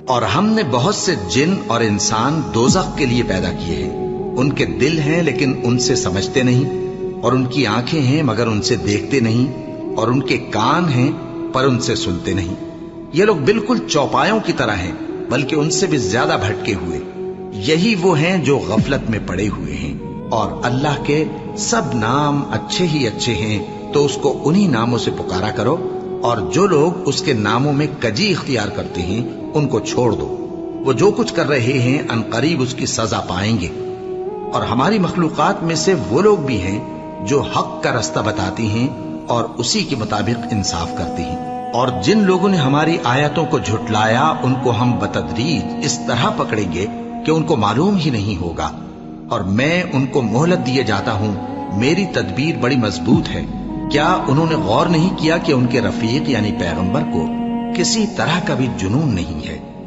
اور ہم نے بہت سے جن اور انسان دوزخ کے لیے پیدا کیے ہیں، ان کے دل ہیں لیکن ان سے سمجھتے نہیں، اور ان کی آنکھیں ہیں مگر ان سے دیکھتے نہیں، اور ان کے کان ہیں پر ان سے سنتے نہیں۔ یہ لوگ بالکل چوپایوں کی طرح ہیں، بلکہ ان سے بھی زیادہ بھٹکے ہوئے۔ یہی وہ ہیں جو غفلت میں پڑے ہوئے ہیں۔ اور اللہ کے سب نام اچھے ہی اچھے ہیں، تو اس کو انہی ناموں سے پکارا کرو، اور جو لوگ اس کے ناموں میں کجی اختیار کرتے ہیں ان کو چھوڑ دو۔ وہ جو کچھ کر رہے ہیں عنقریب اس کی سزا پائیں گے۔ اور ہماری مخلوقات میں سے وہ لوگ بھی ہیں جو حق کا رستہ بتاتی ہیں اور اسی کے مطابق انصاف کرتے ہیں، اور جن لوگوں نے ہماری آیتوں کو جھٹلایا ان کو ہم بتدریج اس طرح پکڑیں گے کہ ان کو معلوم ہی نہیں ہوگا، اور میں ان کو مہلت دیے جاتا ہوں، میری تدبیر بڑی مضبوط ہے۔ کیا انہوں نے غور نہیں کیا کہ ان کے رفیق یعنی پیغمبر کو کسی طرح کا بھی جنون نہیں ہے؟